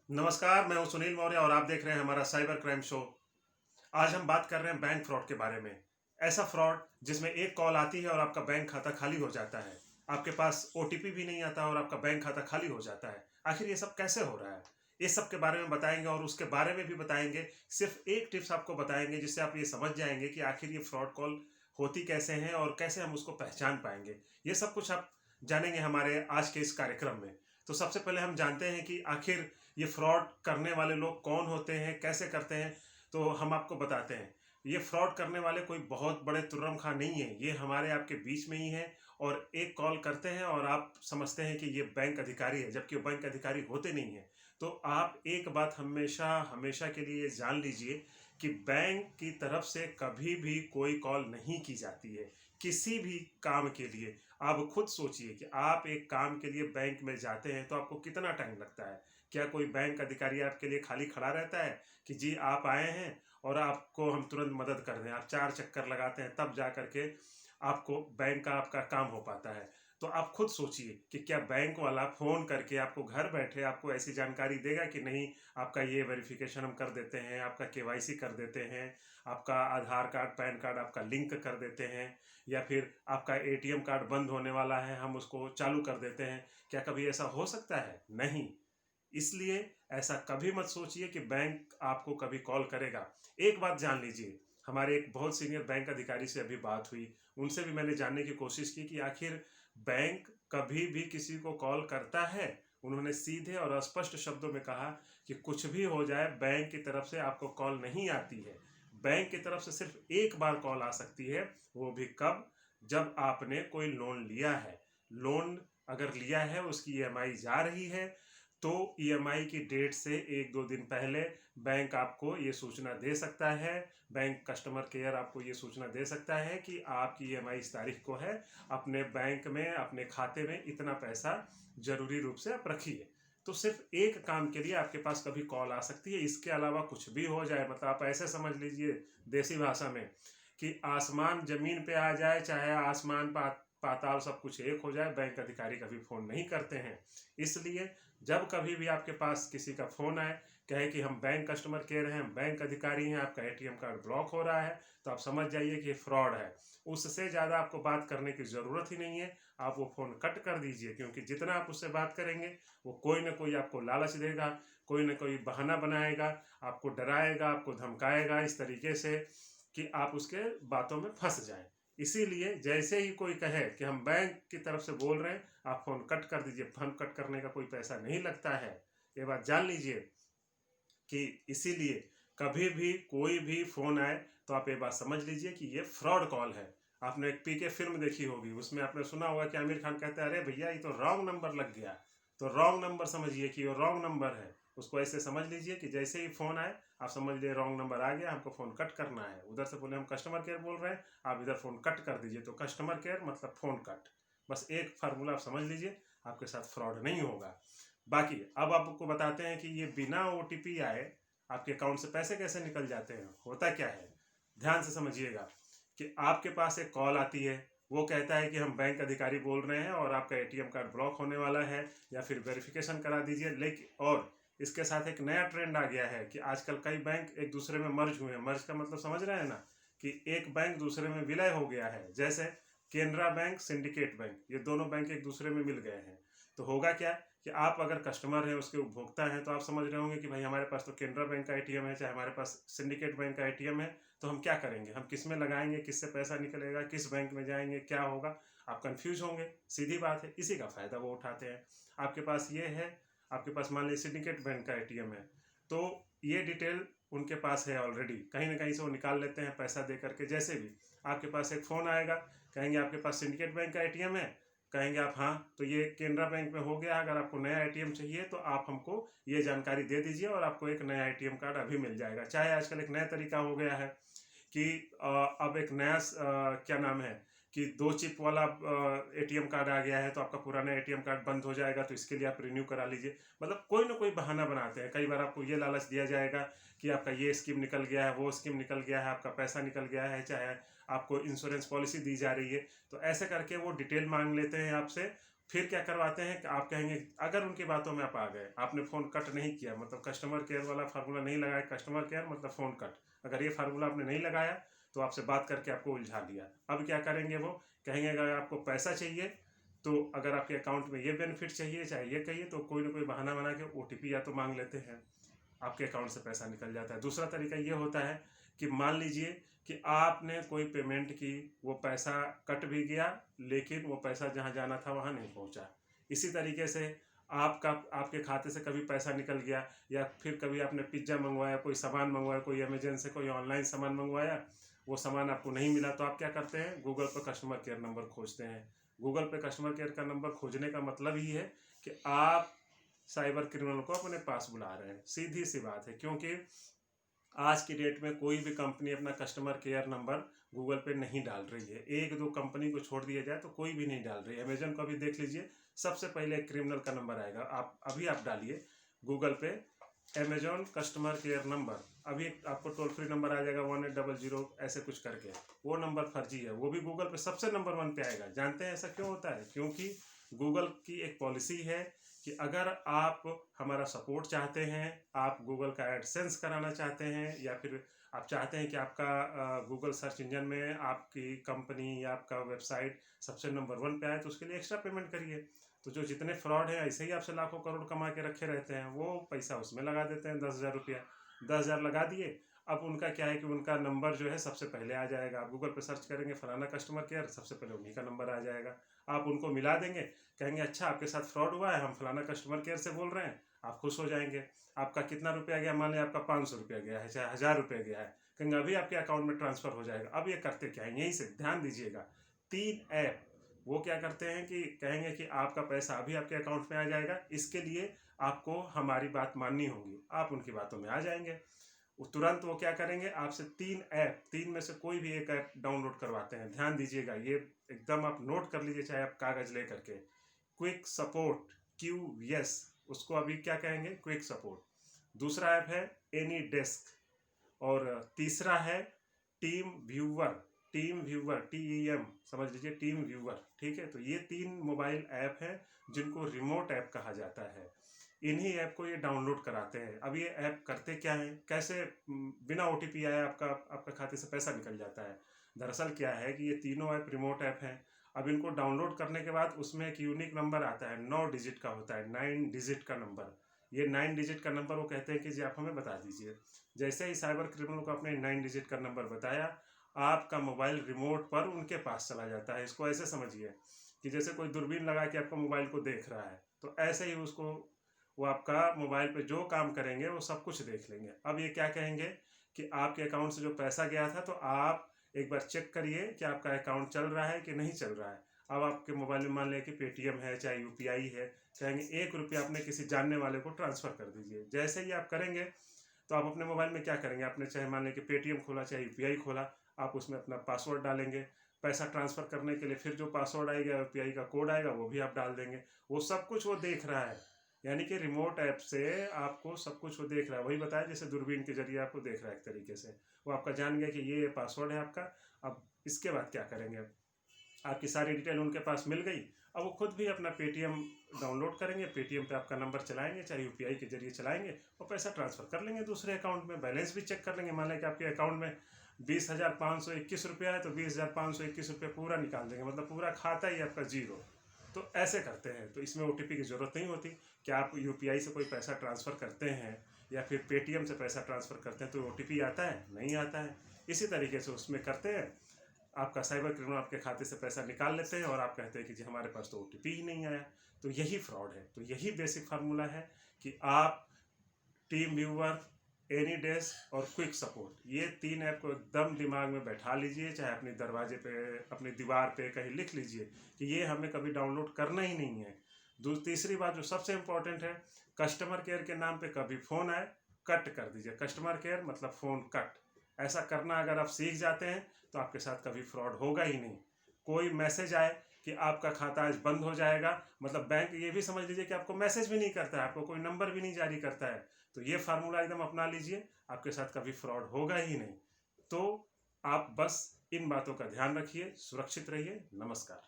नमस्कार, मैं हूं सुनील मौर्य और आप देख रहे हैं हमारा साइबर क्राइम शो। आज हम बात कर रहे हैं बैंक फ्रॉड के बारे में। ऐसा फ्रॉड जिसमें एक कॉल आती है और आपका बैंक खाता खाली हो जाता है। आपके पास ओटीपी भी नहीं आता और आपका बैंक खाता खाली हो जाता है। आखिर ये सब कैसे हो रहा है? इस सब के बारे में बताएंगे और उसके बारे में भी बताएंगे। सिर्फ एक टिप्स आपको बताएंगे जिससे आप ये समझ जाएंगे कि आखिर ये फ्रॉड कॉल होती कैसे हैं और कैसे हम उसको पहचान पाएंगे। ये सब कुछ आप जानेंगे हमारे आज के इस कार्यक्रम में। तो सबसे पहले हम जानते हैं कि आखिर ये फ्रॉड करने वाले लोग कौन होते हैं, कैसे करते हैं। तो हम आपको बताते हैं। ये फ्रॉड करने वाले कोई बहुत बड़े तुर्रम खां नहीं है, ये हमारे आपके बीच में ही है। और एक कॉल करते हैं और आप समझते हैं कि ये बैंक अधिकारी है, जबकि वो बैंक अधिकारी होते नहीं है। तो आप एक बात हमेशा हमेशा के लिए ये जान लीजिए कि बैंक की तरफ से कभी भी कोई कॉल नहीं की जाती है किसी भी काम के लिए। आप खुद सोचिए कि आप एक काम के लिए बैंक में जाते हैं तो आपको कितना टाइम लगता है। क्या कोई बैंक अधिकारी आपके लिए खाली खड़ा रहता है कि जी आप आए हैं और आपको हम तुरंत मदद कर दें? आप चार चक्कर लगाते हैं तब जा करके आपको बैंक का आपका काम हो पाता है। तो आप खुद सोचिए कि क्या बैंक वाला फ़ोन करके आपको घर बैठे आपको ऐसी जानकारी देगा कि नहीं, आपका ये वेरिफिकेशन हम कर देते हैं, आपका केवाईसी कर देते हैं, आपका आधार कार्ड पैन कार्ड आपका लिंक कर देते हैं, या फिर आपका एटीएम कार्ड बंद होने वाला है हम उसको चालू कर देते हैं। क्या कभी ऐसा हो सकता है? नहीं। इसलिए ऐसा कभी मत सोचिए कि बैंक आपको कभी कॉल करेगा। एक बात जान लीजिए, हमारे एक बहुत सीनियर बैंक अधिकारी से अभी बात हुई। उनसे भी मैंने जानने की कोशिश की कि आखिर बैंक कभी भी किसी को कॉल करता है? उन्होंने सीधे और स्पष्ट शब्दों में कहा कि कुछ भी हो जाए बैंक की तरफ से आपको कॉल नहीं आती है। बैंक की तरफ से सिर्फ एक बार कॉल आ सकती है, वो भी कब? जब आपने कोई लोन लिया है। लोन अगर लिया है, उसकी ईएमआई जा रही है, तो ईएमआई की डेट से एक दो दिन पहले बैंक आपको ये सूचना दे सकता है। बैंक कस्टमर केयर आपको ये सूचना दे सकता है कि आपकी ईएमआई इस तारीख को है, अपने बैंक में अपने खाते में इतना पैसा जरूरी रूप से आप रखिए। तो सिर्फ एक काम के लिए आपके पास कभी कॉल आ सकती है। इसके अलावा कुछ भी हो जाए, मतलब आप ऐसे समझ लीजिए देसी भाषा में कि आसमान जमीन पे आ जाए, चाहे आसमान पाताल सब कुछ एक हो जाए, बैंक अधिकारी कभी फोन नहीं करते हैं। इसलिए जब कभी भी आपके पास किसी का फोन आए, कहे कि हम बैंक कस्टमर केयर हैं, बैंक अधिकारी हैं, आपका एटीएम कार्ड ब्लॉक हो रहा है, तो आप समझ जाइए कि फ्रॉड है। उससे ज़्यादा आपको बात करने की ज़रूरत ही नहीं है। आप वो फ़ोन कट कर दीजिए, क्योंकि जितना आप उससे बात करेंगे वो कोई ना कोई आपको लालच देगा, कोई ना कोई बहाना बनाएगा, आपको डराएगा, आपको धमकाएगा इस तरीके से कि आप उसके बातों में फंस जाएं। इसीलिए जैसे ही कोई कहे कि हम बैंक की तरफ से बोल रहे हैं, आप फ़ोन कट कर दीजिए। फ़ोन कट करने का कोई पैसा नहीं लगता है, ये बात जान लीजिए। कि इसीलिए कभी भी कोई भी फ़ोन आए तो आप ये बात समझ लीजिए कि ये फ्रॉड कॉल है। आपने एक पीके फिल्म देखी होगी, उसमें आपने सुना होगा कि आमिर खान कहता है अरे भैया ये तो रॉन्ग नंबर लग गया। तो रॉन्ग नंबर समझिए कि ये रॉन्ग नंबर है। उसको ऐसे समझ लीजिए कि जैसे ही फ़ोन आए आप समझ लिए रॉन्ग नंबर आ गया, हमको फ़ोन कट करना है। उधर से बोले हम कस्टमर केयर बोल रहे हैं, आप इधर फ़ोन कट कर दीजिए। तो कस्टमर केयर मतलब फ़ोन कट। बस एक फार्मूला आप समझ लीजिए, आपके साथ फ्रॉड नहीं होगा। बाकी अब आपको बताते हैं कि ये बिना ओटीपी आए आपके अकाउंट से पैसे कैसे निकल जाते हैं। होता क्या है, ध्यान से समझिएगा कि आपके पास एक कॉल आती है, वो कहता है कि हम बैंक अधिकारी बोल रहे हैं और आपका एटीएम कार्ड ब्लॉक होने वाला है, या फिर वेरिफिकेशन करा दीजिए। लेकिन और इसके साथ एक नया ट्रेंड आ गया है कि आजकल कई बैंक एक दूसरे में मर्ज हुए हैं। मर्ज का मतलब समझ रहे हैं ना, कि एक बैंक दूसरे में विलय हो गया है। जैसे केनरा बैंक, सिंडिकेट बैंक, ये दोनों बैंक एक दूसरे में मिल गए हैं। तो होगा क्या कि आप अगर कस्टमर हैं, उसके उपभोक्ता हैं, तो आप समझ रहे होंगे कि भाई हमारे पास तो केनरा बैंक का एटीएम है, चाहे हमारे पास सिंडिकेट बैंक का एटीएम है, तो हम क्या करेंगे, हम किस में लगाएंगे, किससे पैसा निकलेगा, किस बैंक में जाएंगे, क्या होगा। आप कंफ्यूज होंगे, सीधी बात है। इसी का फ़ायदा वो उठाते हैं। आपके पास ये है, आपके पास मान लीजिए सिंडिकेट बैंक का एटीएम है, तो ये डिटेल उनके पास है ऑलरेडी, कहीं ना कहीं से वो निकाल लेते हैं पैसा दे करके। जैसे भी आपके पास एक फ़ोन आएगा, कहेंगे आपके पास सिंडिकेट बैंक का एटीएम है, कहेंगे आप हाँ, तो ये केनरा बैंक में हो गया। अगर आपको नया एटीएम चाहिए तो आप हमको ये जानकारी दे दीजिए और आपको एक नया एटीएम कार्ड अभी मिल जाएगा। चाहे आजकल एक नया तरीका हो गया है कि अब एक नया क्या नाम है कि दो चिप वाला एटीएम कार्ड आ गया है, तो आपका पुराना एटीएम कार्ड बंद हो जाएगा, तो इसके लिए आप रिन्यू करा लीजिए। मतलब कोई ना कोई बहाना बनाते हैं। कई बार आपको ये लालच दिया जाएगा कि आपका ये स्कीम निकल गया है, वो स्कीम निकल गया है, आपका पैसा निकल गया है, चाहे आपको इंश्योरेंस पॉलिसी दी जा रही है। तो ऐसे करके वो डिटेल मांग लेते हैं आपसे फिर क्या करवाते हैं कि आप कहेंगे, अगर उनकी बातों में आप आ गए, आपने फ़ोन कट नहीं किया, मतलब कस्टमर केयर वाला फार्मूला नहीं लगाया, कस्टमर केयर मतलब फ़ोन कट, अगर ये फार्मूला आपने नहीं लगाया तो आपसे बात करके आपको उलझा लिया। अब क्या करेंगे, वो कहेंगे अगर आपको पैसा चाहिए, तो अगर आपके अकाउंट में ये बेनिफिट चाहिए, चाहे ये कहिए, तो कोई ना कोई बहाना बना के OTP या तो मांग लेते हैं, आपके अकाउंट से पैसा निकल जाता है। दूसरा तरीका ये होता है कि मान लीजिए कि आपने कोई पेमेंट की, वो पैसा कट भी गया, लेकिन वो पैसा जहाँ जाना था वहाँ नहीं पहुँचा। इसी तरीके से आपके खाते से कभी पैसा निकल गया, या फिर कभी आपने पिज्ज़ा मंगवाया, कोई सामान मंगवाया, कोई अमेजन से कोई ऑनलाइन सामान मंगवाया, वो सामान आपको नहीं मिला, तो आप क्या करते हैं, गूगल पर कस्टमर केयर नंबर खोजते हैं। गूगल पे कस्टमर केयर का नंबर खोजने का मतलब ही है कि आप साइबर क्रिमिनल को अपने पास बुला रहे हैं। सीधी सी बात है, क्योंकि आज की डेट में कोई भी कंपनी अपना कस्टमर केयर नंबर गूगल पे नहीं डाल रही है। एक दो कंपनी को छोड़ दिया जाए तो कोई भी नहीं डाल रही है। अमेजन को अभी देख लीजिए, सबसे पहले क्रिमिनल का नंबर आएगा। आप डालिए गूगल पे अमेजॉन कस्टमर केयर नंबर, अभी आपको टोल फ्री नंबर आ जाएगा 1800 ऐसे कुछ करके, वो नंबर फर्जी है, वो भी गूगल पे सबसे नंबर 1 पे आएगा। जानते हैं ऐसा क्यों होता है? क्योंकि गूगल की एक पॉलिसी है कि अगर आप हमारा सपोर्ट चाहते हैं, आप गूगल का एडसेंस कराना चाहते हैं, या फिर आप चाहते हैं कि आपका गूगल सर्च इंजन में आपकी कंपनी या आपका वेबसाइट सबसे नंबर 1 पे आए, तो उसके लिए एक्स्ट्रा पेमेंट करिए। तो जो जितने फ्रॉड हैं ऐसे ही आपसे लाखों करोड़ कमा के रखे रहते हैं, वो पैसा उसमें लगा देते हैं, 10,000 रुपया, 10,000 लगा दिए। अब उनका क्या है कि उनका नंबर जो है सबसे पहले आ जाएगा। आप गूगल पे सर्च करेंगे फलाना कस्टमर केयर, सबसे पहले उन्हीं का नंबर आ जाएगा। आप उनको मिला देंगे, कहेंगे अच्छा आपके साथ फ्रॉड हुआ है, हम फलाना कस्टमर केयर से बोल रहे हैं, आप खुश हो जाएंगे। आपका कितना रुपया गया, मान लिया आपका 500 रुपया गया है, चाहे 1000 रुपया गया है, कहेंगे अभी आपके अकाउंट में ट्रांसफर हो जाएगा। अब ये करते क्या है, यहीं से ध्यान दीजिएगा, 3 ऐप वो क्या करते हैं कि कहेंगे कि आपका पैसा अभी आपके अकाउंट में आ जाएगा, इसके लिए आपको हमारी बात माननी होगी। आप उनकी बातों में आ जाएंगे, तुरंत वो क्या करेंगे, आपसे 3 में से कोई भी एक ऐप डाउनलोड करवाते हैं। ध्यान दीजिएगा, ये एकदम आप नोट कर लीजिए, चाहे आप कागज ले करके। क्विक सपोर्ट, QS, उसको अभी क्या कहेंगे, क्विक सपोर्ट। दूसरा ऐप है एनी डेस्क, और तीसरा है टीम व्यूवर, TEM समझ लीजिए, टीम व्यूवर, ठीक है। तो ये 3 मोबाइल ऐप हैं जिनको रिमोट ऐप कहा जाता है। इन्हीं ऐप को ये डाउनलोड कराते हैं। अब ये ऐप करते क्या है, कैसे बिना OTP आए आपका खाते से पैसा निकल जाता है। दरअसल क्या है कि ये तीनों ऐप रिमोट ऐप हैं। अब इनको डाउनलोड करने के बाद उसमें एक यूनिक नंबर आता है, 9 डिजिट का होता है, 9 डिजिट का नंबर। ये 9 डिजिट का नंबर वो कहते हैं कि जी आप हमें बता दीजिए। जैसे ही साइबर क्रिमिनल को अपने 9 डिजिट का नंबर बताया, आपका मोबाइल रिमोट पर उनके पास चला जाता है। इसको ऐसे समझिए कि जैसे कोई दूरबीन लगा के आपका मोबाइल को देख रहा है, तो ऐसे ही उसको वो आपका मोबाइल पे जो काम करेंगे वो सब कुछ देख लेंगे। अब ये क्या कहेंगे कि आपके अकाउंट से जो पैसा गया था, तो आप एक बार चेक करिए कि आपका अकाउंट चल रहा है कि नहीं चल रहा है। अब आपके मोबाइल में मान लिया कि पेटीएम है, चाहे UPI है, कहेंगे 1 रुपया अपने किसी जानने वाले को ट्रांसफ़र कर दीजिए। जैसे ही आप करेंगे, तो आप अपने मोबाइल में क्या करेंगे, आपने चाहे मान लें कि पेटीएम खोला, चाहे UPI खोला, आप उसमें अपना पासवर्ड डालेंगे। पैसा ट्रांसफ़र करने के लिए फिर जो पासवर्ड आएगा, UPI का कोड आएगा, वो भी आप डाल देंगे। वो सब कुछ वो देख रहा है, यानी कि रिमोट ऐप से आपको सब कुछ वो देख रहा है। वही बताया जैसे दूरबीन के जरिए आपको देख रहा है एक तरीके से। वो आपका जान गया कि ये पासवर्ड है आपका। अब इसके बाद क्या करेंगे, आपकी सारी डिटेल उनके पास मिल गई। अब वो खुद भी अपना पेटीएम डाउनलोड करेंगे, पेटीएम पे आपका नंबर चलाएंगे, चाहे UPI के जरिए चलाएंगे, और पैसा ट्रांसफ़र कर लेंगे दूसरे अकाउंट में। बैलेंस भी चेक कर लेंगे, मान लें कि आपके अकाउंट में 20,521 रुपया है, तो 20,521 रुपया पूरा निकाल देंगे, मतलब पूरा खाता ही आपका जीरो। तो ऐसे करते हैं, तो इसमें OTP की ज़रूरत नहीं होती। क्या आप UPI से कोई पैसा ट्रांसफ़र करते हैं या फिर पेटीएम से पैसा ट्रांसफ़र करते हैं तो OTP आता है? नहीं आता है। इसी तरीके से उसमें करते हैं, आपका साइबर क्रिमिनल आपके खाते से पैसा निकाल लेते हैं, और आप कहते हैं कि जी हमारे पास तो OTP ही नहीं आया। तो यही फ्रॉड है। तो यही बेसिक फार्मूला है कि आप टीम व्यूवर, एनी डेस्क और क्विक सपोर्ट, ये 3 ऐप को एकदम दिमाग में बैठा लीजिए, चाहे अपने दरवाजे पे, अपनी दीवार पे कहीं लिख लीजिए कि ये हमें कभी डाउनलोड करना ही नहीं है। तीसरी बात जो सबसे इम्पोर्टेंट है, कस्टमर केयर के नाम पे कभी फ़ोन आए, कट कर दीजिए। कस्टमर केयर मतलब फ़ोन कट। ऐसा करना अगर आप सीख जाते हैं तो आपके साथ कभी फ्रॉड होगा ही नहीं। कोई मैसेज आए कि आपका खाता आज बंद हो जाएगा, मतलब बैंक ये भी समझ लीजिए कि आपको मैसेज भी नहीं करता है, आपको कोई नंबर भी नहीं जारी करता है, तो ये फार्मूला एकदम अपना लीजिए, आपके साथ कभी फ्रॉड होगा ही नहीं। तो आप बस इन बातों का ध्यान रखिए, सुरक्षित रहिए। नमस्कार।